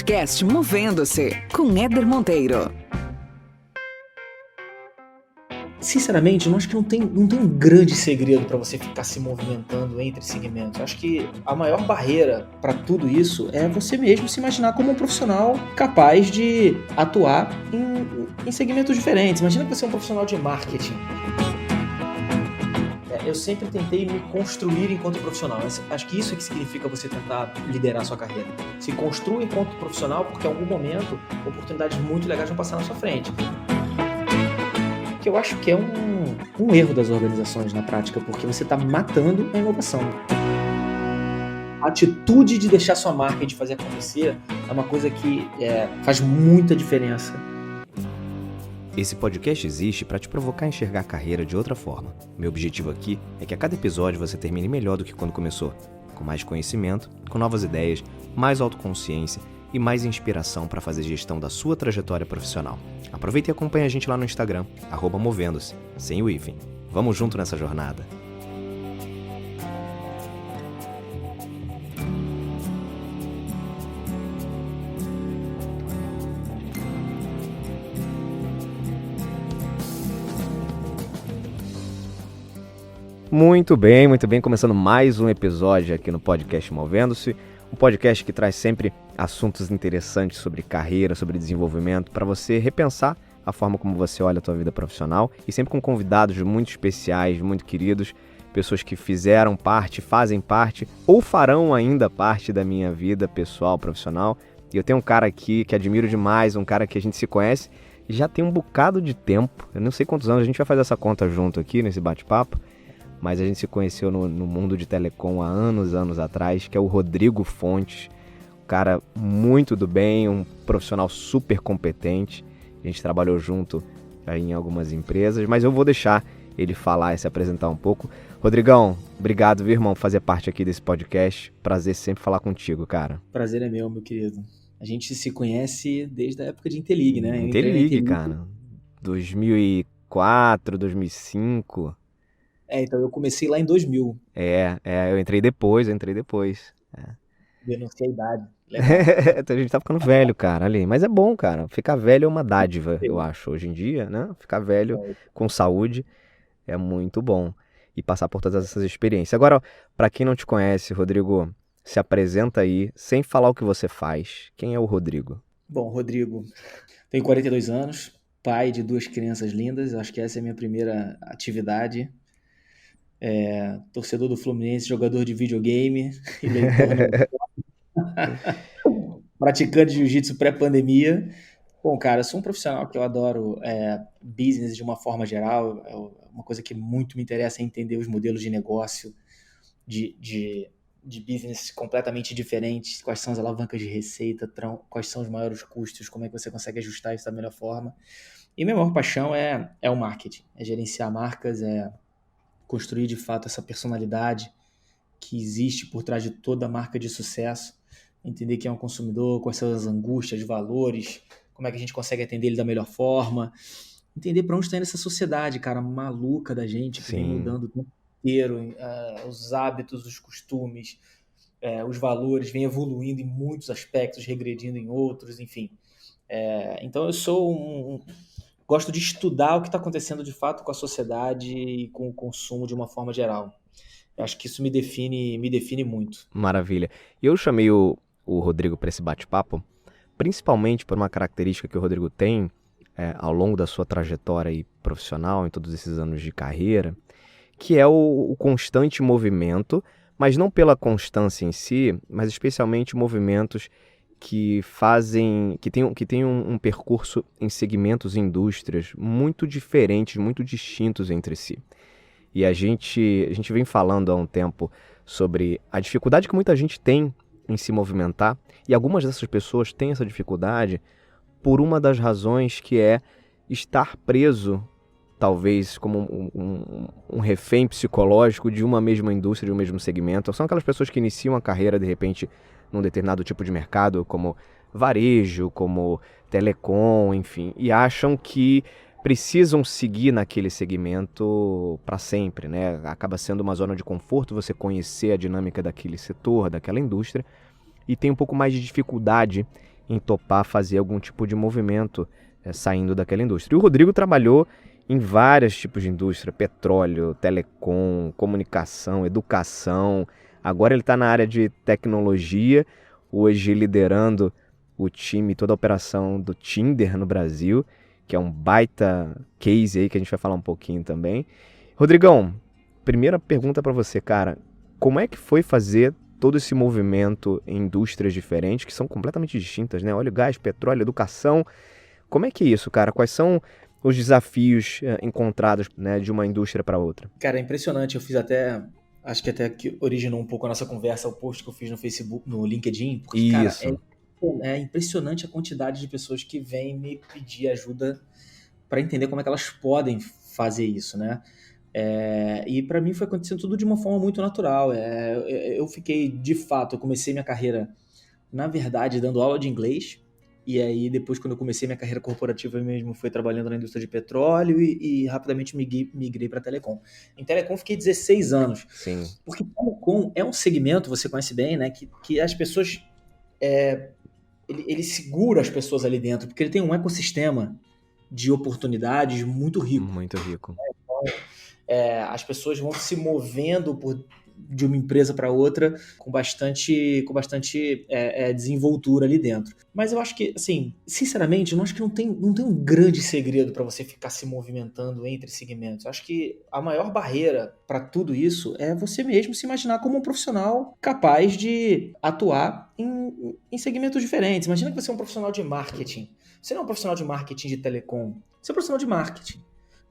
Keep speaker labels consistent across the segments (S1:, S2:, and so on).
S1: podcast Movendo-se, com Éder Monteiro.
S2: Sinceramente, eu acho que não tem um grande segredo para você ficar se movimentando entre segmentos. Eu acho que a maior barreira para tudo isso é você mesmo se imaginar como um profissional capaz de atuar em segmentos diferentes. Imagina que você é um profissional de marketing. Eu sempre tentei me construir enquanto profissional. Acho que isso é que significa você tentar liderar a sua carreira. Se construa enquanto profissional, porque em algum momento oportunidades muito legais vão passar na sua frente. Que eu acho que é um erro das organizações na prática, porque você está matando a inovação. A atitude de deixar sua marca e de fazer acontecer é uma coisa que faz muita diferença.
S3: Esse podcast existe para te provocar a enxergar a carreira de outra forma. Meu objetivo aqui é que a cada episódio você termine melhor do que quando começou, com mais conhecimento, com novas ideias, mais autoconsciência e mais inspiração para fazer gestão da sua trajetória profissional. Aproveita e acompanha a gente lá no Instagram, @movendo-se, sem o hífen. Vamos junto nessa jornada. Muito bem, começando mais um episódio aqui no podcast Movendo-se, um podcast que traz sempre assuntos interessantes sobre carreira, sobre desenvolvimento, para você repensar a forma como você olha a tua vida profissional e sempre com convidados muito especiais, muito queridos, pessoas que fizeram parte, fazem parte ou farão ainda parte da minha vida pessoal, profissional. E eu tenho um cara aqui que admiro demais, um cara que a gente se conhece já tem um bocado de tempo, eu não sei quantos anos, a gente vai fazer essa conta junto aqui nesse bate-papo, mas a gente se conheceu no mundo de telecom há anos atrás, que é o Rodrigo Fontes, um cara muito do bem, um profissional super competente. A gente trabalhou junto aí em algumas empresas, mas eu vou deixar ele falar e se apresentar um pouco. Rodrigão, obrigado, viu, irmão, por fazer parte aqui desse podcast. Prazer sempre falar contigo, cara.
S2: Prazer é meu querido. A gente se conhece desde a época de Intelig, né?
S3: Intelig, cara. 2004, 2005...
S2: então eu comecei lá em 2000.
S3: Eu entrei depois.
S2: Denunciei a idade.
S3: Então a gente tá ficando velho, cara, ali. Mas é bom, cara. Ficar velho é uma dádiva, eu acho, hoje em dia, né? Ficar velho com saúde é muito bom. E passar por todas essas experiências. Agora, pra quem não te conhece, Rodrigo, se apresenta aí, sem falar o que você faz. Quem é o Rodrigo?
S2: Bom, Rodrigo, tenho 42 anos, pai de 2 crianças lindas. Acho que essa é a minha primeira atividade. Torcedor do Fluminense, jogador de videogame e leitor praticante de jiu-jitsu pré-pandemia. Bom, cara, eu sou um profissional que eu adoro business de uma forma geral. Uma coisa que muito me interessa é entender os modelos de negócio de business completamente diferentes, quais são as alavancas de receita, quais são os maiores custos, como é que você consegue ajustar isso da melhor forma. E minha maior paixão é o marketing, é gerenciar marcas, construir de fato essa personalidade que existe por trás de toda marca de sucesso, entender quem é um consumidor, quais são as angústias, valores, como é que a gente consegue atender ele da melhor forma, entender para onde está indo essa sociedade, cara, maluca da gente, que vem mudando o tempo inteiro, os hábitos, os costumes, os valores, vem evoluindo em muitos aspectos, regredindo em outros, enfim. Então eu sou gosto de estudar o que está acontecendo de fato com a sociedade e com o consumo de uma forma geral. Eu acho que isso me define muito.
S3: Maravilha. Eu chamei o Rodrigo para esse bate-papo, principalmente por uma característica que o Rodrigo tem ao longo da sua trajetória aí profissional, em todos esses anos de carreira, que é o constante movimento, mas não pela constância em si, mas especialmente movimentos que tem um percurso em segmentos e indústrias muito diferentes, muito distintos entre si. E a gente vem falando há um tempo sobre a dificuldade que muita gente tem em se movimentar, e algumas dessas pessoas têm essa dificuldade por uma das razões que é estar preso, talvez como um refém psicológico de uma mesma indústria, de um mesmo segmento. São aquelas pessoas que iniciam a carreira, de repente, num determinado tipo de mercado, como varejo, como telecom, enfim, e acham que precisam seguir naquele segmento para sempre, né? Acaba sendo uma zona de conforto você conhecer a dinâmica daquele setor, daquela indústria, e tem um pouco mais de dificuldade em topar fazer algum tipo de movimento saindo daquela indústria. E o Rodrigo trabalhou em vários tipos de indústria, petróleo, telecom, comunicação, educação. Agora ele está na área de tecnologia, hoje liderando o time, toda a operação do Tinder no Brasil, que é um baita case aí que a gente vai falar um pouquinho também. Rodrigão, primeira pergunta para você, cara. Como é que foi fazer todo esse movimento em indústrias diferentes, que são completamente distintas, né? Óleo, gás, petróleo, educação. Como é que é isso, cara? Quais são os desafios encontrados, né, de uma indústria para outra?
S2: Cara, é impressionante. Eu fiz até... Acho que até que originou um pouco a nossa conversa, o post que eu fiz no Facebook, no LinkedIn. Porque,
S3: isso.
S2: cara, é impressionante a quantidade de pessoas que vêm me pedir ajuda para entender como é que elas podem fazer isso, né? E para mim foi acontecendo tudo de uma forma muito natural. Eu fiquei, de fato, eu comecei minha carreira, na verdade, dando aula de inglês. E aí, depois, quando eu comecei minha carreira corporativa, eu mesmo fui trabalhando na indústria de petróleo e rapidamente migrei para telecom. Em telecom, fiquei 16 anos.
S3: Sim.
S2: Porque telecom é um segmento, você conhece bem, né? Que as pessoas... Ele segura as pessoas ali dentro, porque ele tem um ecossistema de oportunidades muito rico.
S3: Muito rico.
S2: As pessoas vão se movendo de uma empresa para outra com bastante desenvoltura ali dentro. Mas eu acho que, assim, sinceramente, eu acho que não tem um grande segredo para você ficar se movimentando entre segmentos. Eu acho que a maior barreira para tudo isso é você mesmo se imaginar como um profissional capaz de atuar em segmentos diferentes. Imagina que você é um profissional de marketing. Você não é um profissional de marketing de telecom. Você é um profissional de marketing.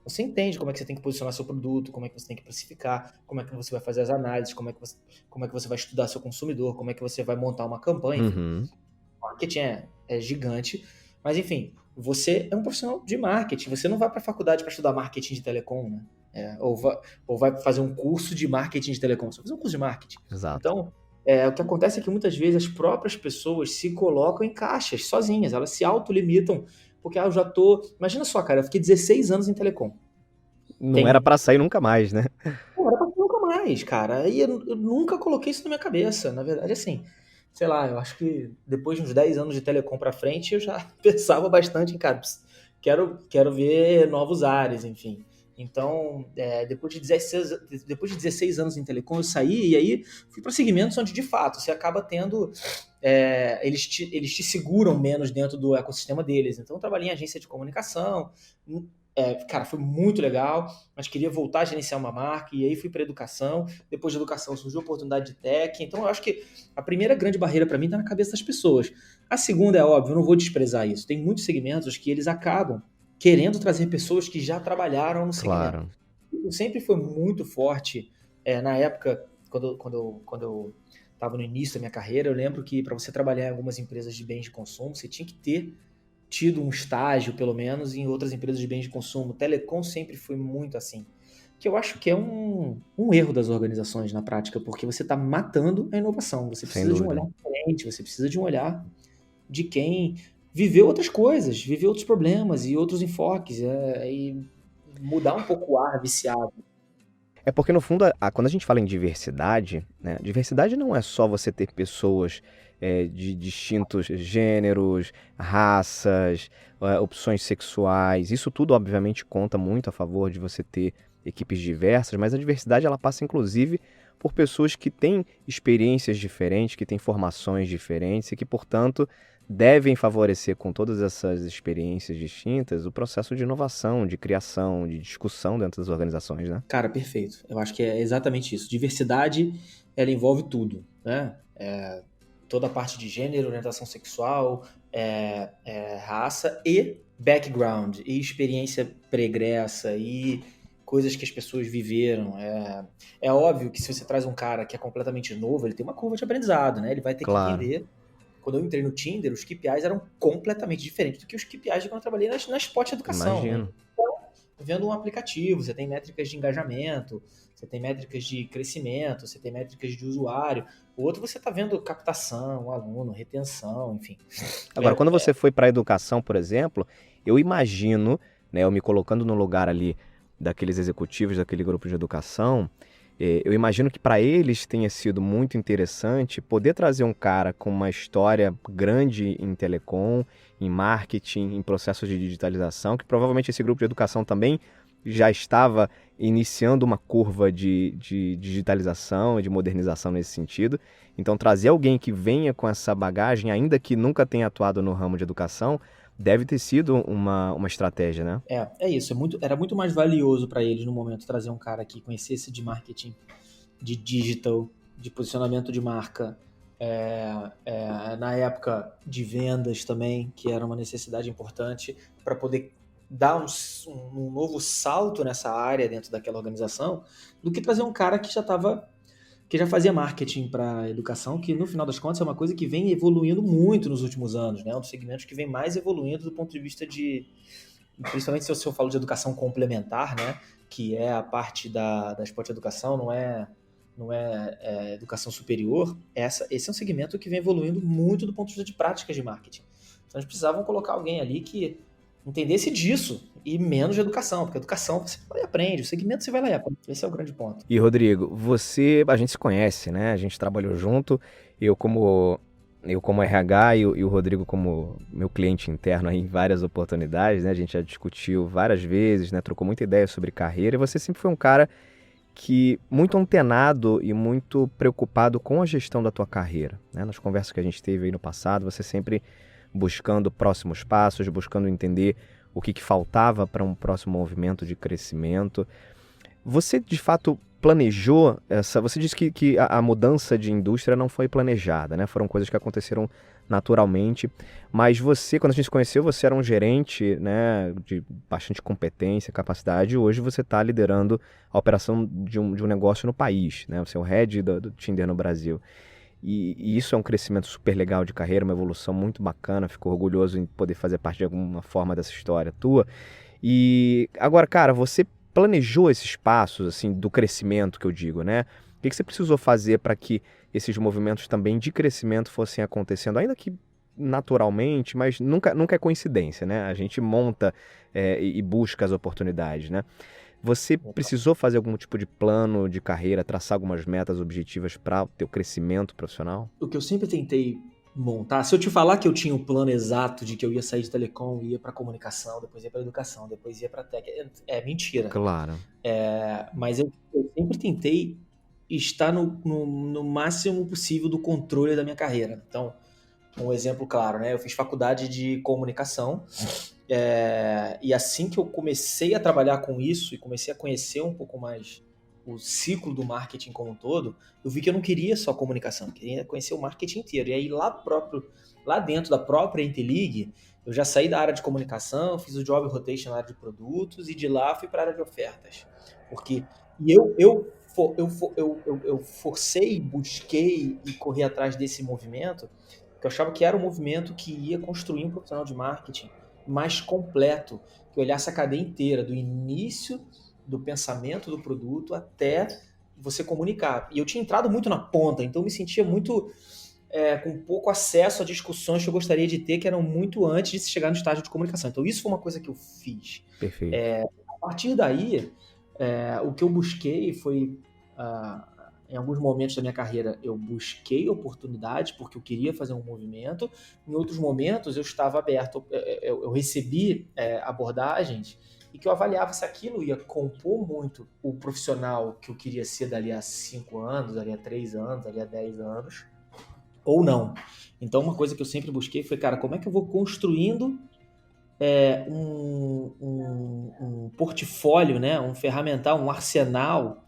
S2: Você entende como é que você tem que posicionar seu produto, como é que você tem que precificar, como é que você vai fazer as análises, como é que você vai estudar seu consumidor, como é que você vai montar uma campanha.
S3: Uhum.
S2: Marketing é gigante, mas enfim, você é um profissional de marketing, você não vai para a faculdade para estudar marketing de telecom, né? Ou vai fazer um curso de marketing de telecom, você vai fazer um curso de marketing.
S3: Exato.
S2: Então, o que acontece é que muitas vezes as próprias pessoas se colocam em caixas sozinhas, elas se autolimitam. Porque eu já tô... Imagina só, cara, eu fiquei 16 anos em telecom.
S3: Não era pra sair nunca mais, né?
S2: Não era pra sair nunca mais, cara. E eu nunca coloquei isso na minha cabeça. Na verdade, assim, sei lá, eu acho que depois de uns 10 anos de telecom pra frente, eu já pensava bastante em, cara, quero ver novos ares, enfim. Então, depois de 16 anos em telecom, eu saí e aí fui para segmentos onde, de fato, você acaba tendo... eles te seguram menos dentro do ecossistema deles. Então, eu trabalhei em agência de comunicação. Cara, foi muito legal, mas queria voltar a gerenciar uma marca, e aí fui para educação. Depois de educação surgiu a oportunidade de tech. Então, eu acho que a primeira grande barreira para mim está na cabeça das pessoas. A segunda é óbvio, eu não vou desprezar isso. Tem muitos segmentos que eles acabam querendo trazer pessoas que já trabalharam no segmento.
S3: Claro.
S2: Isso sempre foi muito forte. Na época, quando eu estava no início da minha carreira, eu lembro que para você trabalhar em algumas empresas de bens de consumo, você tinha que ter tido um estágio, pelo menos, em outras empresas de bens de consumo. Telecom sempre foi muito assim. Que eu acho que é um erro das organizações na prática, porque você está matando a inovação. Você precisa de um olhar diferente, você precisa de um olhar de quem viveu outras coisas, viveu outros problemas e outros enfoques, e mudar um pouco o ar viciado.
S3: É porque, no fundo, quando a gente fala em diversidade, né, diversidade não é só você ter pessoas de distintos gêneros, raças, opções sexuais. Isso tudo, obviamente, conta muito a favor de você ter equipes diversas, mas a diversidade ela passa, inclusive, por pessoas que têm experiências diferentes, que têm formações diferentes e que, portanto, devem favorecer com todas essas experiências distintas o processo de inovação, de criação, de discussão dentro das organizações, né?
S2: Cara, perfeito. Eu acho que é exatamente isso. Diversidade, ela envolve tudo, né? Toda a parte de gênero, orientação sexual, raça e background, e experiência pregressa, e coisas que as pessoas viveram. É óbvio que se você traz um cara que é completamente novo, ele tem uma curva de aprendizado, né? Ele vai ter que entender. Quando eu entrei no Tinder, os KPIs eram completamente diferentes do que os KPIs de quando eu trabalhei na Spot Educação.
S3: Imagino.
S2: Né? Então, vendo um aplicativo, você tem métricas de engajamento, você tem métricas de crescimento, você tem métricas de usuário. O outro você está vendo captação, aluno, retenção, enfim.
S3: Agora, quando você foi para a educação, por exemplo, eu imagino, né, eu me colocando no lugar ali daqueles executivos daquele grupo de educação, Eu imagino que para eles tenha sido muito interessante poder trazer um cara com uma história grande em telecom, em marketing, em processos de digitalização, que provavelmente esse grupo de educação também já estava iniciando uma curva de digitalização e de modernização nesse sentido. Então, trazer alguém que venha com essa bagagem, ainda que nunca tenha atuado no ramo de educação, deve ter sido uma estratégia, né?
S2: É isso. Era muito mais valioso para eles no momento trazer um cara que conhecesse de marketing, de digital, de posicionamento de marca, na época de vendas também, que era uma necessidade importante para poder dar um novo salto nessa área dentro daquela organização, do que trazer um cara que já fazia marketing para educação, que no final das contas é uma coisa que vem evoluindo muito nos últimos anos, né? Um dos segmentos que vem mais evoluindo do ponto de vista principalmente se eu falo de educação complementar, né? Que é a parte da Esporte Educação, não é educação superior. Esse é um segmento que vem evoluindo muito do ponto de vista de práticas de marketing. Então eles precisavam colocar alguém ali que entendesse disso e menos de educação, porque educação você vai lá e aprende, o segmento você vai lá e aprende. Esse é o grande ponto.
S3: E Rodrigo, a gente se conhece, né? A gente trabalhou junto, eu como RH e o Rodrigo como meu cliente interno aí em várias oportunidades, né? A gente já discutiu várias vezes, né? Trocou muita ideia sobre carreira e você sempre foi um cara que muito antenado e muito preocupado com a gestão da tua carreira, né? Nas conversas que a gente teve aí no passado, você sempre buscando próximos passos, buscando entender o que faltava para um próximo movimento de crescimento. Você, de fato, planejou essa... Você disse que a mudança de indústria não foi planejada, né? Foram coisas que aconteceram naturalmente, mas você, quando a gente se conheceu, você era um gerente, né, de bastante competência, capacidade, e hoje você está liderando a operação de um negócio no país, né? Você é o head do Tinder no Brasil. E isso é um crescimento super legal de carreira, uma evolução muito bacana, fico orgulhoso em poder fazer parte de alguma forma dessa história tua. E agora, cara, você planejou esses passos, assim, do crescimento que eu digo, né? O que você precisou fazer para que esses movimentos também de crescimento fossem acontecendo, ainda que naturalmente, mas nunca é coincidência, né? A gente monta e busca as oportunidades, né? Você precisou fazer algum tipo de plano de carreira, traçar algumas metas objetivas para o teu crescimento profissional?
S2: O que eu sempre tentei montar, se eu te falar que eu tinha um plano exato de que eu ia sair de telecom, ia para comunicação, depois ia para educação, depois ia para tech, é mentira.
S3: Claro.
S2: Mas eu sempre tentei estar no máximo possível do controle da minha carreira. Então, um exemplo claro, né? Eu fiz faculdade de comunicação, e assim que eu comecei a trabalhar com isso e comecei a conhecer um pouco mais o ciclo do marketing como um todo, eu vi que eu não queria só comunicação, eu queria conhecer o marketing inteiro. E aí lá dentro da própria Interlig, eu já saí da área de comunicação, fiz o job rotation na área de produtos e de lá fui para a área de ofertas. Eu forcei, busquei e corri atrás desse movimento, porque eu achava que era um movimento que ia construir um profissional de marketing mais completo, que olhasse a cadeia inteira, do início do pensamento do produto até você comunicar. E eu tinha entrado muito na ponta, então eu me sentia muito com pouco acesso a discussões que eu gostaria de ter, que eram muito antes de se chegar no estágio de comunicação. Então isso foi uma coisa que eu fiz.
S3: Perfeito.
S2: A partir daí, o que eu busquei foi... em alguns momentos da minha carreira eu busquei oportunidades porque eu queria fazer um movimento. Em outros momentos eu estava aberto, eu recebi abordagens e que eu avaliava se aquilo ia compor muito o profissional que eu queria ser dali a 5 anos, dali a 3 anos, dali a 10 anos, ou não. Então uma coisa que eu sempre busquei foi, cara, como é que eu vou construindo um portfólio, né? Um ferramental, um arsenal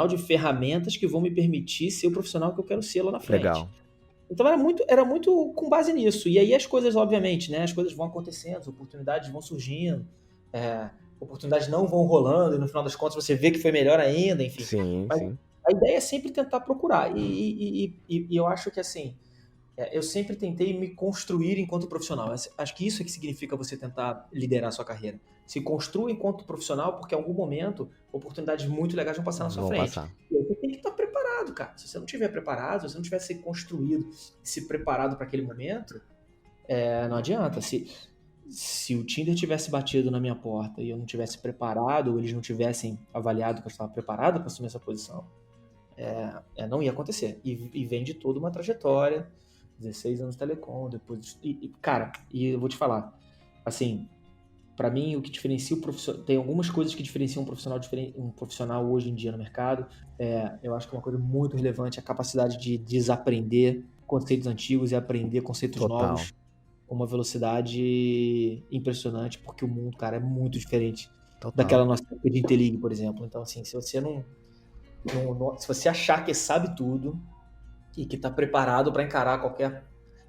S2: de ferramentas que vão me permitir ser o profissional que eu quero ser lá na frente.
S3: Legal.
S2: Então era muito com base nisso. E aí as coisas, obviamente, né? As coisas vão acontecendo, as oportunidades vão surgindo, oportunidades não vão rolando, e no final das contas você vê que foi melhor ainda, enfim.
S3: Sim,
S2: Mas
S3: sim.
S2: a ideia é sempre tentar procurar. E eu acho que assim, eu sempre tentei me construir enquanto profissional. Acho que isso é que significa você tentar liderar a sua carreira. Se construa enquanto profissional, porque em algum momento oportunidades muito legais vão passar na sua frente. E aí você tem que estar preparado, cara. Se você não estiver preparado, se você não tivesse construído, se preparado para aquele momento, não adianta. se o Tinder tivesse batido na minha porta e eu não tivesse preparado, ou eles não tivessem avaliado que eu estava preparado para assumir essa posição, não ia acontecer. E vem de toda uma trajetória, 16 anos de telecom, depois... Cara, e eu vou te falar, assim, para mim, o que diferencia o profissional... Tem algumas coisas que diferenciam um profissional hoje em dia no mercado. Eu acho que uma coisa muito relevante é a capacidade de desaprender conceitos antigos e aprender conceitos
S3: Total.
S2: novos com uma velocidade impressionante, porque o mundo, cara, é muito diferente daquela nossa época de Interligue, por exemplo. Então, assim, se você se você achar que sabe tudo e que está preparado para encarar qualquer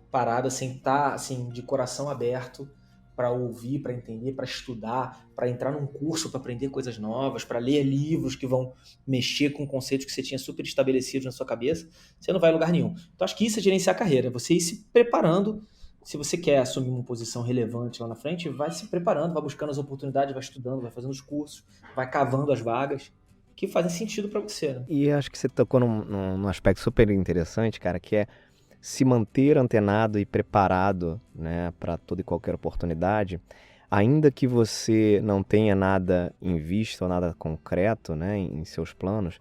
S2: parada sem estar assim, de coração aberto para ouvir, para entender, para estudar, para entrar num curso para aprender coisas novas, para ler livros que vão mexer com conceitos que você tinha super estabelecidos na sua cabeça, você não vai a lugar nenhum. Então acho que isso é gerenciar a carreira, você ir se preparando. Se você quer assumir uma posição relevante lá na frente, vai se preparando, vai buscando as oportunidades, vai estudando, vai fazendo os cursos, vai cavando as vagas que fazem sentido para você, né?
S3: E acho que você tocou num aspecto super interessante, cara, que é se manter antenado e preparado, né, para toda e qualquer oportunidade, ainda que você não tenha nada em vista ou nada concreto, né, em seus planos,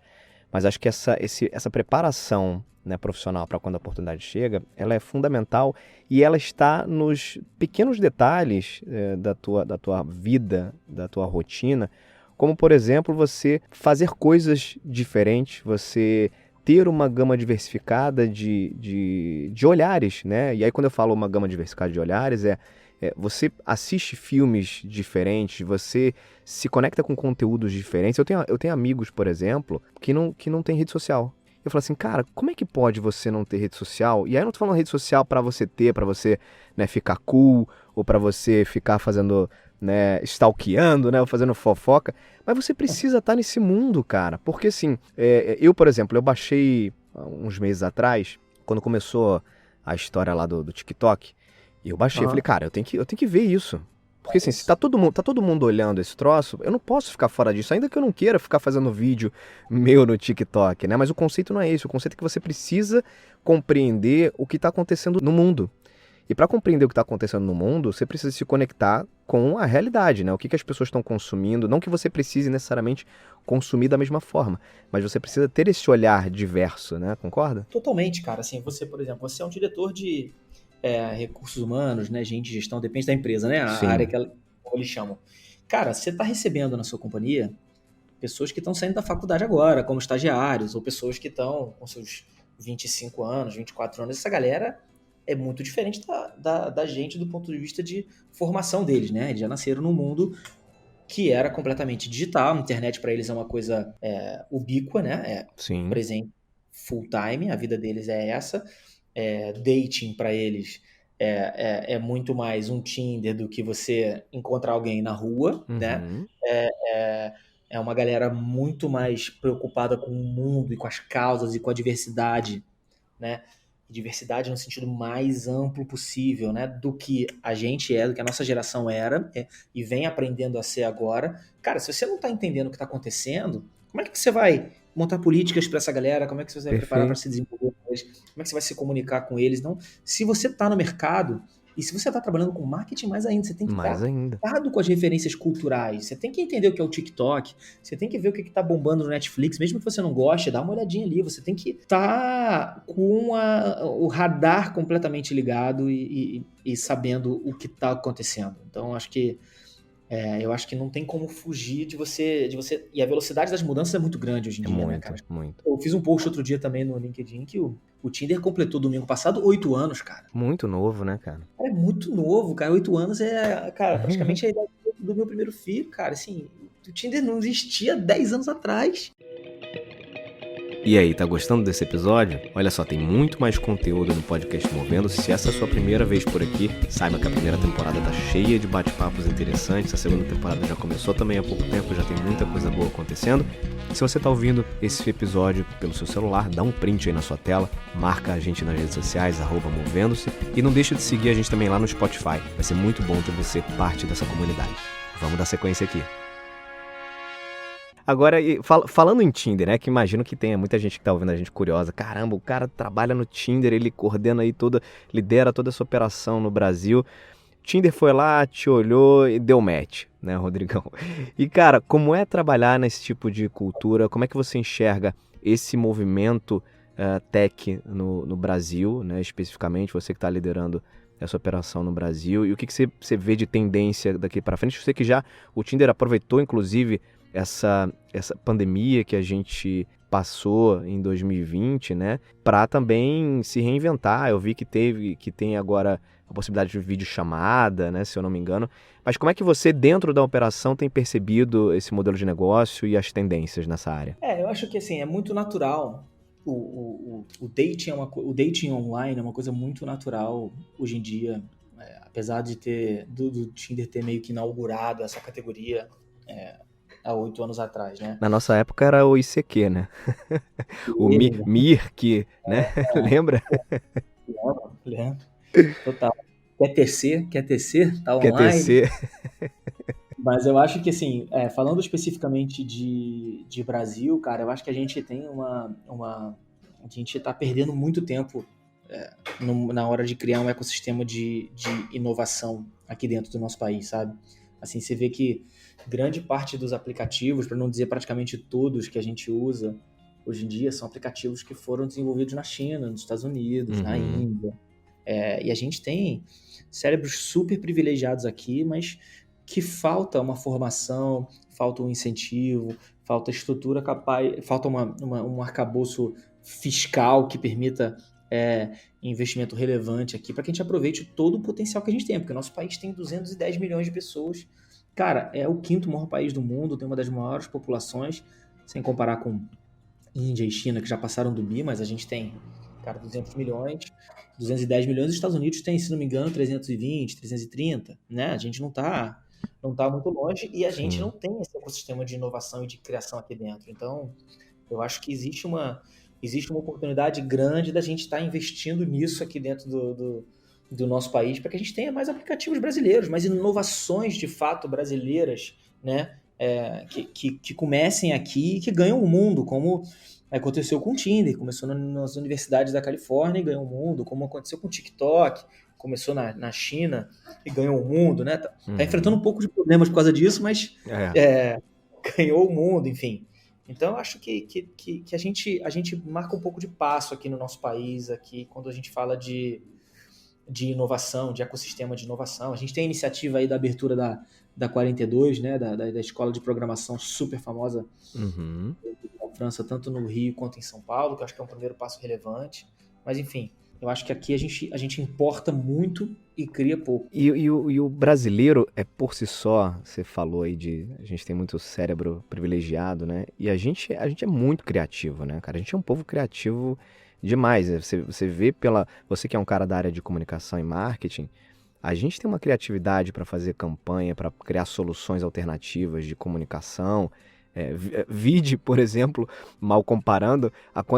S3: mas acho que essa preparação, né, profissional para quando a oportunidade chega, ela é fundamental e ela está nos pequenos detalhes da tua vida, da tua rotina, como, por exemplo, você fazer coisas diferentes, você ter uma gama diversificada de olhares, né? E aí quando eu falo uma gama diversificada de olhares, você assiste filmes diferentes, você se conecta com conteúdos diferentes. Eu tenho amigos, por exemplo, que não têm rede social. Eu falo assim, cara, como é que pode você não ter rede social? E aí eu não tô falando rede social pra você ter, pra você, né, ficar cool, ou pra você ficar fazendo, né, stalkeando, né, ou fazendo fofoca. Mas você precisa estar nesse mundo, cara. Porque assim, eu, por exemplo, eu baixei uns meses atrás, quando começou a história lá do TikTok, e eu baixei, eu falei, cara, eu tenho que ver isso. Porque assim, se tá todo mundo olhando esse troço, eu não posso ficar fora disso, ainda que eu não queira ficar fazendo vídeo meu no TikTok, né? Mas o conceito não é esse, o conceito é que você precisa compreender o que tá acontecendo no mundo. E para compreender o que está acontecendo no mundo, você precisa se conectar com a realidade, né? O que as pessoas estão consumindo. Não que você precise necessariamente consumir da mesma forma, mas você precisa ter esse olhar diverso, né? Concorda?
S2: Totalmente, cara. Assim, você, por exemplo, você é um diretor de recursos humanos, né? Gente de gestão, depende da empresa, né?
S3: Sim.
S2: A área que eles chamam. Cara, você está recebendo na sua companhia pessoas que estão saindo da faculdade agora, como estagiários, ou pessoas que estão com seus 25 anos, 24 anos. Essa galera é muito diferente da gente do ponto de vista de formação deles, né? Eles já nasceram num mundo que era completamente digital, a internet para eles é uma coisa ubíqua, né?
S3: Sim.
S2: Presente full time, a vida deles é essa. Dating para eles é muito mais um Tinder do que você encontrar alguém na rua, né? É uma galera muito mais preocupada com o mundo e com as causas e com a diversidade, né? Diversidade no sentido mais amplo possível, né? Do que a gente do que a nossa geração era e vem aprendendo a ser agora. Cara, se você não tá entendendo o que tá acontecendo, como é que você vai montar políticas para essa galera? Como é que você vai preparar para se desenvolver com eles? Como é que você vai se comunicar com eles? Não, se você tá no mercado e se você está trabalhando com marketing, mais ainda, você tem que estar preocupado com as referências culturais, você tem que entender o que é o TikTok, você tem que ver o que está bombando no Netflix, mesmo que você não goste, dá uma olhadinha ali, você tem que estar com o radar completamente ligado e sabendo o que está acontecendo. Então, eu acho que não tem como fugir de você... E a velocidade das mudanças é muito grande hoje em dia, né, cara?
S3: Muito.
S2: Eu fiz um post outro dia também no LinkedIn que o Tinder completou domingo passado 8 anos, cara.
S3: Muito novo, né, cara?
S2: É muito novo, cara. 8 anos cara, praticamente a idade do meu primeiro filho, cara. Assim, o Tinder não existia 10 anos atrás.
S3: E aí, tá gostando desse episódio? Olha só, tem muito mais conteúdo no podcast Movendo. Se essa é a sua primeira vez por aqui, saiba que a primeira temporada tá cheia de bate-papos interessantes. A segunda temporada já começou também há pouco tempo, já tem muita coisa boa acontecendo. Se você tá ouvindo esse episódio pelo seu celular, dá um print aí na sua tela, marca a gente nas redes sociais, @movendo-se, e não deixa de seguir a gente também lá no Spotify. Vai ser muito bom ter você parte dessa comunidade. Vamos dar sequência aqui. Agora, falando em Tinder, né, que imagino que tenha muita gente que tá ouvindo a gente curiosa. Caramba, o cara trabalha no Tinder, ele coordena aí lidera toda essa operação no Brasil. Tinder foi lá, te olhou e deu match, né, Rodrigão? E, cara, como é trabalhar nesse tipo de cultura? Como é que você enxerga esse movimento tech no Brasil, né, especificamente, você que está liderando essa operação no Brasil, e o que você vê de tendência daqui para frente? Eu sei que já o Tinder aproveitou, inclusive, essa pandemia que a gente passou em 2020, né, para também se reinventar. Eu vi que tem agora a possibilidade de videochamada, né, se eu não me engano. Mas como é que você, dentro da operação, tem percebido esse modelo de negócio e as tendências nessa área?
S2: Eu acho que assim, é muito natural. O dating o dating online é uma coisa muito natural hoje em dia, apesar de do Tinder ter meio que inaugurado essa categoria há 8 anos atrás, né?
S3: Na nossa época era o ICQ, né? O Mirk, né? Lembra?
S2: Lembro. Total. Quer tecer? Tá
S3: Quer
S2: online.
S3: tecer?
S2: Mas eu acho que, assim, falando especificamente de Brasil, cara, eu acho que a gente tem a gente tá perdendo muito tempo na hora de criar um ecossistema de inovação aqui dentro do nosso país, sabe? Assim, você vê que grande parte dos aplicativos, para não dizer praticamente todos que a gente usa hoje em dia, são aplicativos que foram desenvolvidos na China, nos Estados Unidos, na Índia. E a gente tem cérebros super privilegiados aqui, mas que falta uma formação, falta um incentivo, falta estrutura capaz, falta um arcabouço fiscal que permita investimento relevante aqui para que a gente aproveite todo o potencial que a gente tem, porque o nosso país tem 210 milhões de pessoas. Cara, é o quinto maior país do mundo, tem uma das maiores populações, sem comparar com Índia e China, que já passaram do bi, mas a gente tem, cara, 200 milhões, 210 milhões, os Estados Unidos tem, se não me engano, 320, 330, né? A gente não tá muito longe e a gente não tem esse ecossistema de inovação e de criação aqui dentro. Então, eu acho que existe uma oportunidade grande da gente estar investindo nisso aqui dentro do nosso país, para que a gente tenha mais aplicativos brasileiros, mais inovações de fato brasileiras, né? Que comecem aqui e que ganham o mundo, como aconteceu com o Tinder, começou nas universidades da Califórnia e ganhou o mundo, como aconteceu com o TikTok, começou na China e ganhou o mundo, né? Tá enfrentando um pouco de problemas por causa disso, mas ganhou o mundo, enfim. Então, eu acho que a gente marca um pouco de passo aqui no nosso país, aqui, quando a gente fala de inovação, de ecossistema de inovação. A gente tem a iniciativa aí da abertura da 42, né, da escola de programação super famosa na França, tanto no Rio quanto em São Paulo, que eu acho que é um primeiro passo relevante. Mas, enfim, eu acho que aqui a gente importa muito e cria pouco.
S3: E o brasileiro por si só, você falou aí a gente tem muito cérebro privilegiado, né? E a gente é muito criativo, né, cara? A gente é um povo criativo demais. Você vê você que é um cara da área de comunicação e marketing, a gente tem uma criatividade para fazer campanha, para criar soluções alternativas de comunicação. Vide, por exemplo, mal comparando,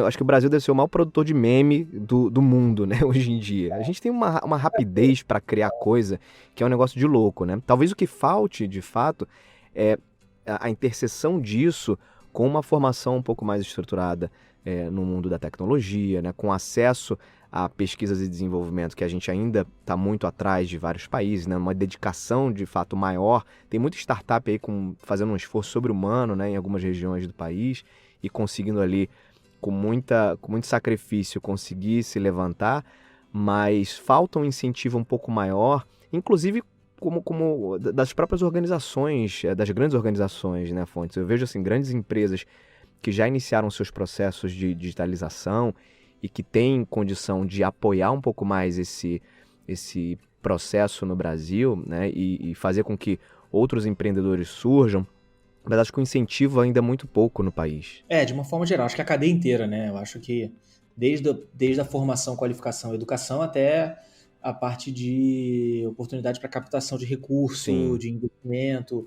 S3: acho que o Brasil deve ser o maior produtor de meme do mundo, né, hoje em dia. A gente tem uma rapidez para criar coisa que é um negócio de louco, né? Talvez o que falte, de fato, é a interseção disso com uma formação um pouco mais estruturada no mundo da tecnologia, né, com acesso a pesquisas e desenvolvimento que a gente ainda está muito atrás de vários países, né, uma dedicação de fato maior. Tem muita startup aí fazendo um esforço sobre-humano, né, em algumas regiões do país e conseguindo ali, com muito sacrifício, conseguir se levantar, mas falta um incentivo um pouco maior, inclusive como das próprias organizações, das grandes organizações, né, Fontes? Eu vejo assim, grandes empresas que já iniciaram seus processos de digitalização e que têm condição de apoiar um pouco mais esse processo no Brasil, né, e fazer com que outros empreendedores surjam, mas acho que o incentivo ainda é muito pouco no país.
S2: De uma forma geral, acho que a cadeia inteira, né? Eu acho que desde a formação, qualificação, educação, até a parte de oportunidade para captação de recurso,
S3: Sim.
S2: De investimento.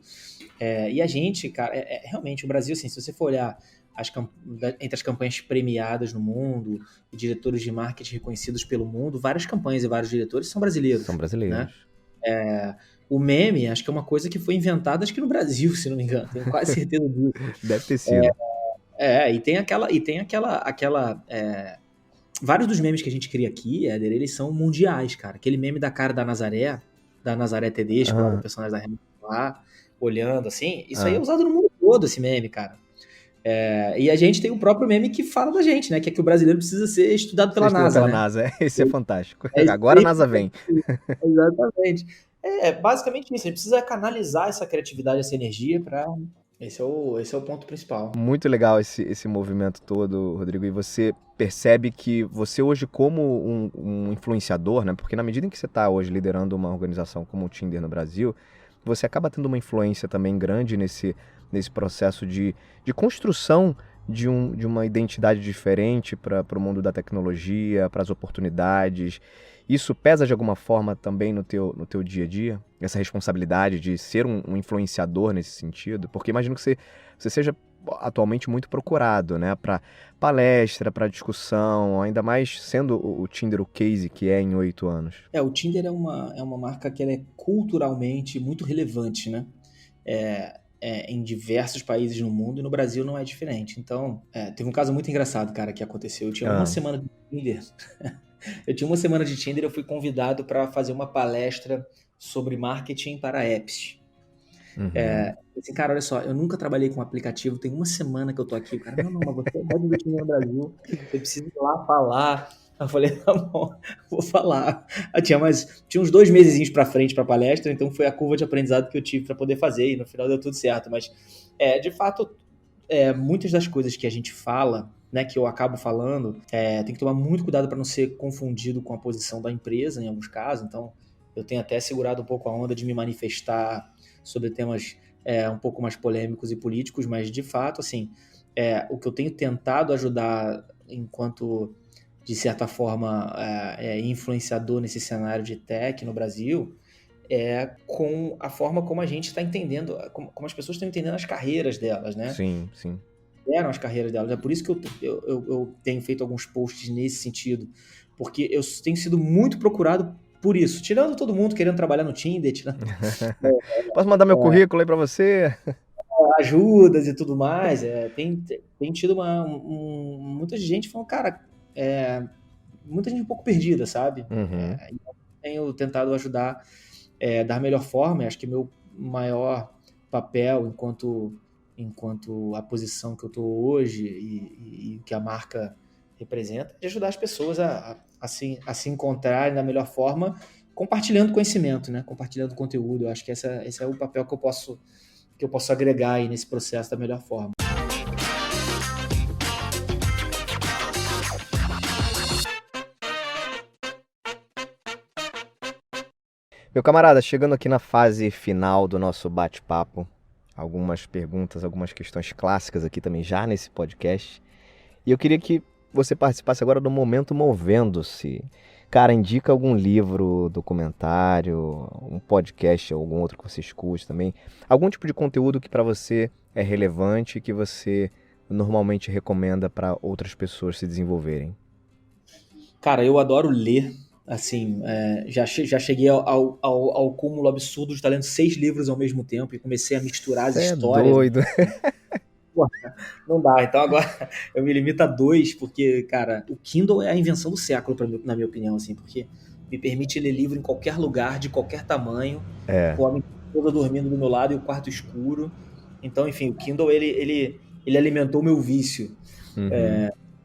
S2: E a gente, cara, realmente o Brasil, assim, se você for olhar entre as campanhas premiadas no mundo e diretores de marketing reconhecidos pelo mundo, várias campanhas e vários diretores são brasileiros.
S3: São brasileiros.
S2: Né? O meme, acho que é uma coisa que foi inventada, acho que no Brasil, se não me engano, tenho quase certeza disso.
S3: Deve ter sido.
S2: E tem aquela vários dos memes que a gente cria aqui, Éder, eles são mundiais, cara. Aquele meme da cara da Nazaré da Nazaré Tedesco, lá, do
S3: Aham.
S2: personagem da Hamilton lá, olhando assim. Isso aí é
S3: Ah,
S2: usado no mundo todo, esse meme, cara. E a gente tem o próprio meme que fala da gente, né? Que é que o brasileiro precisa ser estudado
S3: você
S2: pela
S3: estudou
S2: NASA,
S3: pela
S2: né?
S3: NASA, esse é fantástico.
S2: É isso
S3: Agora a
S2: aí.
S3: NASA vem.
S2: Exatamente. É basicamente isso. A gente precisa canalizar essa criatividade, essa energia para. Esse é o ponto principal.
S3: Muito legal esse movimento todo, Rodrigo. E você percebe que você hoje, como um influenciador, né? Porque na medida em que você está hoje liderando uma organização como o Tinder no Brasil, você acaba tendo uma influência também grande nesse processo de construção de uma identidade diferente para o mundo da tecnologia, para as oportunidades. Isso pesa de alguma forma também no teu dia a dia? Essa responsabilidade de ser um influenciador nesse sentido? Porque imagino que você seja atualmente muito procurado, né? Para palestra, para discussão, ainda mais sendo o Tinder o case que é em 8 anos.
S2: O Tinder é uma marca que ela é culturalmente muito relevante, né? Em diversos países no mundo e no Brasil não é diferente. Então, teve um caso muito engraçado, cara, que aconteceu. Eu tinha uma
S3: Ah,
S2: semana de Tinder. Eu tinha uma semana de Tinder, eu fui convidado para fazer uma palestra sobre marketing para apps.
S3: uhum.
S2: Assim, cara, olha só, eu nunca trabalhei com aplicativo, tem uma semana que eu tô aqui. O cara, não, mas você é head do Tinder no Brasil, você precisa ir lá falar. Eu falei, tá bom, vou falar. Tinha uns 2 mesezinhos pra frente pra palestra, então foi a curva de aprendizado que eu tive pra poder fazer, e no final deu tudo certo. Mas, de fato, muitas das coisas que a gente fala, né, que eu acabo falando, tem que tomar muito cuidado para não ser confundido com a posição da empresa, em alguns casos. Então, eu tenho até segurado um pouco a onda de me manifestar sobre temas um pouco mais polêmicos e políticos, mas, de fato, assim, o que eu tenho tentado ajudar enquanto, de certa forma, influenciador nesse cenário de tech no Brasil, com a forma como a gente está entendendo, como as pessoas estão entendendo as carreiras delas, né?
S3: Sim, sim.
S2: Eram as carreiras delas. É por isso que eu tenho feito alguns posts nesse sentido, porque eu tenho sido muito procurado por isso, tirando todo mundo querendo trabalhar no Tinder, tirando
S3: Posso mandar meu currículo aí para você?
S2: ajudas e tudo mais. Tem tido muita gente falando, cara, muita gente um pouco perdida, sabe?
S3: Uhum.
S2: E eu tenho tentado ajudar da melhor forma. Acho que meu maior papel enquanto a posição que eu estou hoje e que a marca representa, é de ajudar as pessoas a se encontrarem da melhor forma, compartilhando conhecimento, né? Compartilhando conteúdo. Eu acho que esse é o papel que eu posso agregar aí nesse processo da melhor forma.
S3: Meu camarada, chegando aqui na fase final do nosso bate-papo, algumas perguntas, algumas questões clássicas aqui também já nesse podcast. E eu queria que você participasse agora do Momento Movendo-se. Cara, indica algum livro, documentário, um podcast, algum outro que você escute também. Algum tipo de conteúdo que para você é relevante e que você normalmente recomenda para outras pessoas se desenvolverem.
S2: Cara, eu adoro ler. Assim, já cheguei ao cúmulo absurdo de estar lendo 6 livros ao mesmo tempo e comecei a misturar as
S3: Você é
S2: histórias.
S3: doido.
S2: Pô, não dá. Então agora eu me limito a 2, porque, cara, o Kindle é a invenção do século, na minha opinião, assim, porque me permite ler livro em qualquer lugar, de qualquer tamanho,
S3: É.
S2: com a minha esposa dormindo do meu lado e o quarto escuro. Então, enfim, o Kindle, ele alimentou o meu vício.
S3: Uhum.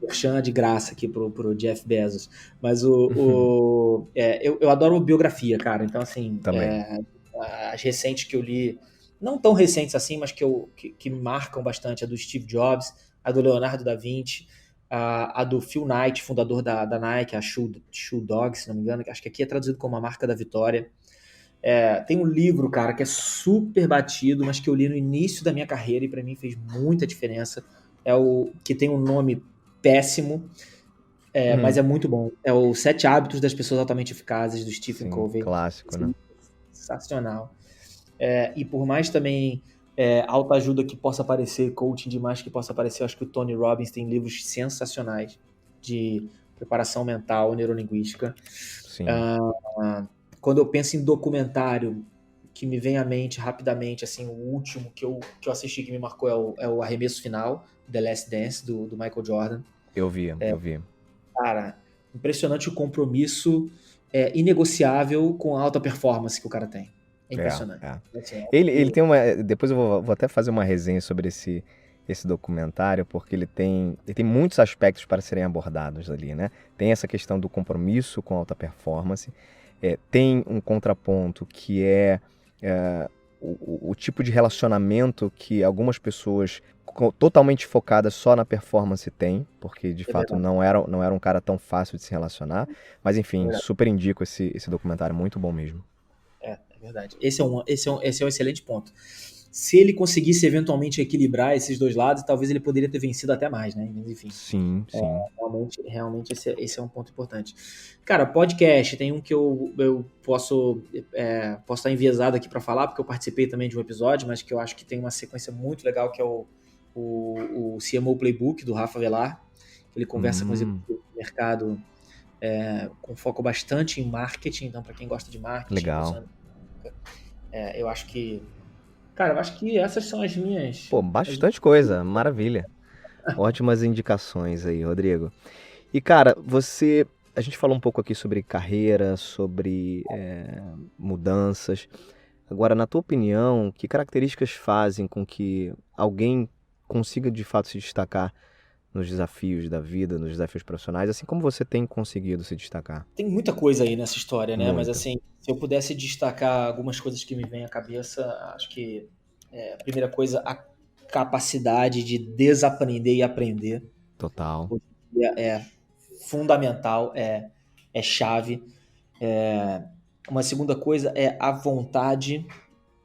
S2: Merchan de graça aqui pro Jeff Bezos. Mas eu adoro biografia, cara. Então, assim,
S3: Também.
S2: as recentes que eu li, não tão recentes assim, mas que me marcam bastante, a do Steve Jobs, a do Leonardo da Vinci, a do Phil Knight, fundador da Nike, a Shoe Dog, se não me engano, que acho que aqui é traduzido como a marca da vitória. Tem um livro, cara, que é super batido, mas que eu li no início da minha carreira e para mim fez muita diferença. É o que tem um nome péssimo, mas é muito bom. É o Sete Hábitos das Pessoas Altamente Eficazes, do Stephen
S3: Sim,
S2: Covey.
S3: clássico, né?
S2: Sensacional. E por mais também autoajuda que possa aparecer, coaching demais que possa aparecer, eu acho que o Tony Robbins tem livros sensacionais de preparação mental, neurolinguística.
S3: Sim.
S2: Quando eu penso em documentário, que me vem à mente rapidamente, assim, o último que eu assisti que me marcou é o Arremesso Final, The Last Dance, do Michael Jordan.
S3: Eu vi.
S2: Cara, impressionante o compromisso inegociável com a alta performance que o cara tem. É impressionante. Assim,
S3: Ele tem uma... Depois eu vou até fazer uma resenha sobre esse documentário, porque ele tem muitos aspectos para serem abordados ali, né? Tem essa questão do compromisso com alta performance, tem um contraponto que é o tipo de relacionamento que algumas pessoas totalmente focadas só na performance têm, porque de fato não era um cara tão fácil de se relacionar, mas enfim, super indico esse documentário, muito bom mesmo.
S2: É verdade. Esse é um excelente ponto. Se ele conseguisse eventualmente equilibrar esses dois lados, talvez ele poderia ter vencido até mais, né? Mas enfim.
S3: Sim.
S2: Realmente esse é um ponto importante. Cara, podcast, tem um que eu posso estar enviesado aqui para falar, porque eu participei também de um episódio, mas que eu acho que tem uma sequência muito legal, que é o CMO Playbook, do Rafa Velar. Ele conversa com os executivos do mercado com foco bastante em marketing, então para quem gosta de marketing.
S3: Legal.
S2: Eu acho que essas são as minhas...
S3: Pô, bastante coisa, maravilha. Ótimas indicações aí, Rodrigo. E, cara, a gente falou um pouco aqui sobre carreira, sobre mudanças. Agora, na tua opinião, que características fazem com que alguém consiga, de fato, se destacar nos desafios da vida, nos desafios profissionais, assim como você tem conseguido se destacar?
S2: Tem muita coisa aí nessa história, né?
S3: Muita.
S2: Mas, assim, se eu pudesse destacar algumas coisas que me vêm à cabeça, acho que a primeira coisa, a capacidade de desaprender e aprender.
S3: Total.
S2: É fundamental, é chave. Uma segunda coisa é a vontade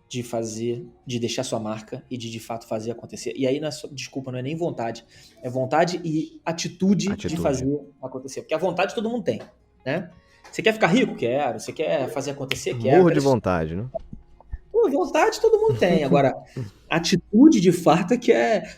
S2: de fazer, de deixar sua marca e de fato fazer acontecer. E aí, desculpa, não é nem vontade, é vontade e atitude de fazer acontecer. Porque a vontade todo mundo tem, né? Você quer ficar rico? Quero. Você quer fazer acontecer? Quero.
S3: Morro de vontade, né?
S2: Vontade todo mundo tem. Agora, atitude de fato é que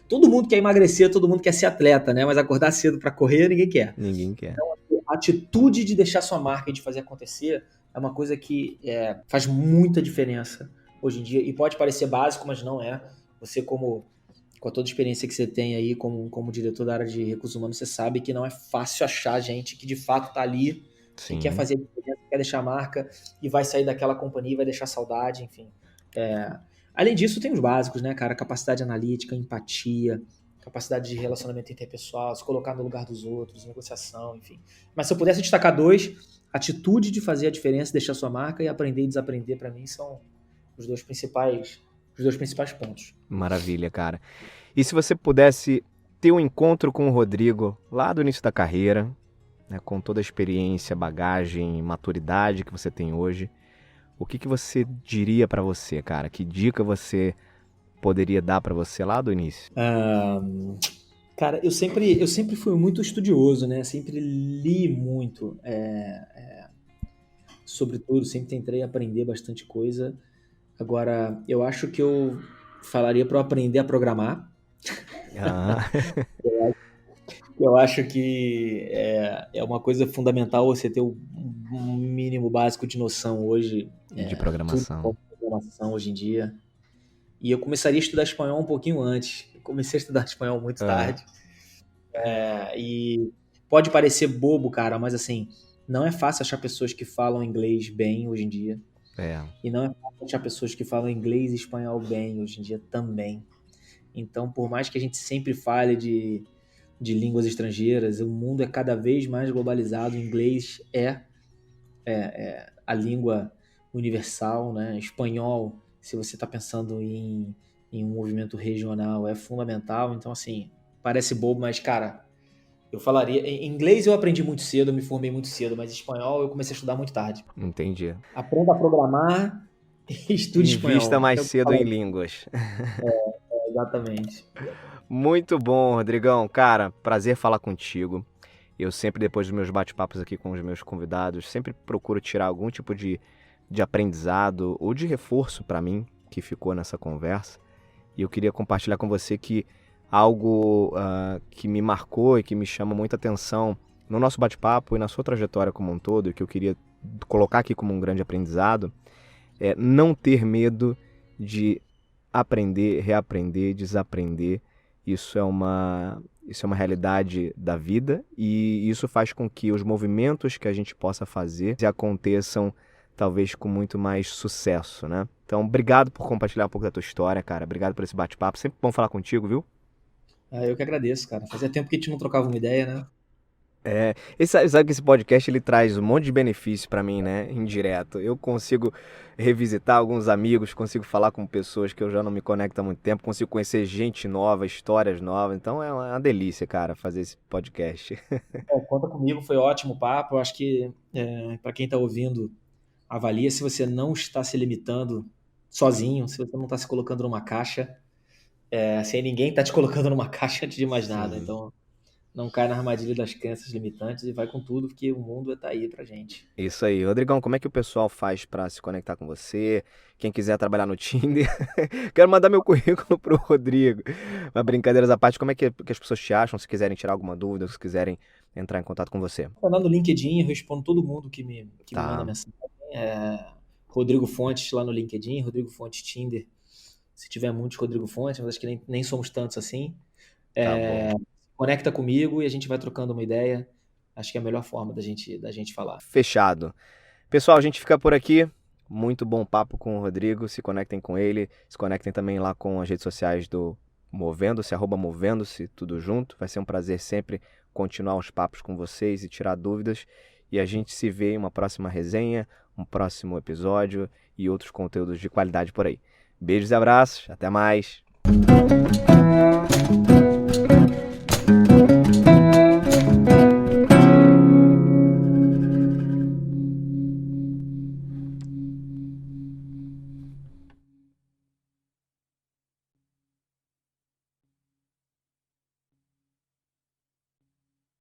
S2: todo mundo quer emagrecer, todo mundo quer ser atleta, né? Mas acordar cedo para correr, ninguém quer.
S3: Ninguém quer.
S2: Então, a atitude de deixar sua marca e de fazer acontecer é uma coisa que faz muita diferença hoje em dia. E pode parecer básico, mas não é. Você, com toda a experiência que você tem aí como diretor da área de recursos humanos, você sabe que não é fácil achar gente que de fato tá ali, que quer fazer a diferença, quer deixar a marca e vai sair daquela companhia e vai deixar saudade, enfim. Além disso, tem os básicos, né, cara? Capacidade analítica, empatia, capacidade de relacionamento interpessoal, se colocar no lugar dos outros, negociação, enfim. Mas se eu pudesse destacar dois, atitude de fazer a diferença, deixar sua marca, e aprender e desaprender, para mim, são os dois principais pontos.
S3: Maravilha, cara. E se você pudesse ter um encontro com o Rodrigo lá do início da carreira, né, com toda a experiência, bagagem, maturidade que você tem hoje, o que você diria para você, cara? Que dica você poderia dar para você lá do início?
S2: Cara, eu sempre fui muito estudioso, né? Sempre li muito sobre tudo, sempre tentei aprender bastante coisa. Agora, eu acho que eu falaria para eu aprender a programar. Eu acho que é uma coisa fundamental você ter um mínimo básico de noção hoje.
S3: De programação.
S2: Tudo com programação hoje em dia. E eu começaria a estudar espanhol um pouquinho antes. Eu comecei a estudar espanhol muito tarde. E pode parecer bobo, cara, mas assim, não é fácil achar pessoas que falam inglês bem hoje em dia. E não é fácil achar pessoas que falam inglês e espanhol bem hoje em dia também. Então, por mais que a gente sempre fale de línguas estrangeiras, o mundo é cada vez mais globalizado. O inglês é a língua universal, né? Espanhol, se você está pensando em um movimento regional, é fundamental. Então, assim, parece bobo, mas, cara, eu falaria... Em inglês eu aprendi muito cedo, eu me formei muito cedo, mas espanhol eu comecei a estudar muito tarde.
S3: Entendi.
S2: Aprenda a programar e estude espanhol.
S3: Invista mais cedo em línguas.
S2: Exatamente.
S3: Muito bom, Rodrigão. Cara, prazer falar contigo. Eu sempre, depois dos meus bate-papos aqui com os meus convidados, sempre procuro tirar algum tipo de aprendizado ou de reforço para mim que ficou nessa conversa. E eu queria compartilhar com você que algo que me marcou e que me chama muita atenção no nosso bate-papo e na sua trajetória como um todo, e que eu queria colocar aqui como um grande aprendizado, é não ter medo de aprender, reaprender, desaprender. Isso é uma isso é uma realidade da vida e isso faz com que os movimentos que a gente possa fazer aconteçam talvez com muito mais sucesso, né? Então, obrigado por compartilhar um pouco da tua história, cara. Obrigado por esse bate-papo. Sempre bom falar contigo, viu?
S2: Eu que agradeço, cara. Fazia tempo que a gente não trocava uma ideia, né?
S3: Sabe que esse podcast ele traz um monte de benefício pra mim, né? Indireto. Eu consigo revisitar alguns amigos, consigo falar com pessoas que eu já não me conecto há muito tempo, consigo conhecer gente nova, histórias novas. Então é uma delícia, cara, fazer esse podcast.
S2: Conta comigo, foi ótimo o papo. Eu acho que para quem está ouvindo, avalia se você não está se limitando sozinho, se você não está se colocando numa caixa, sem ninguém tá te colocando numa caixa antes de mais nada.
S3: Sim.
S2: Então, não cai na armadilha das crenças limitantes e vai com tudo, porque o mundo tá aí pra gente.
S3: Isso aí. Rodrigão, como é que o pessoal faz pra se conectar com você? Quem quiser trabalhar no Tinder, quero mandar meu currículo pro Rodrigo. Mas brincadeiras à parte, como é que as pessoas te acham? Se quiserem tirar alguma dúvida, se quiserem entrar em contato com você.
S2: Lá no LinkedIn, eu respondo todo mundo que me manda
S3: Tá,
S2: mensagem. Rodrigo Fontes lá no LinkedIn, Rodrigo Fontes Tinder. Se tiver muitos Rodrigo Fontes, mas acho que nem somos tantos assim.
S3: tá bom.
S2: Conecta comigo e a gente vai trocando uma ideia. Acho que é a melhor forma da gente falar.
S3: Fechado. Pessoal, a gente fica por aqui. Muito bom papo com o Rodrigo. Se conectem com ele. Se conectem também lá com as redes sociais do Movendo-se, @Movendo-se, tudo junto. Vai ser um prazer sempre continuar os papos com vocês e tirar dúvidas. E a gente se vê em uma próxima resenha, um próximo episódio e outros conteúdos de qualidade por aí. Beijos e abraços. Até mais.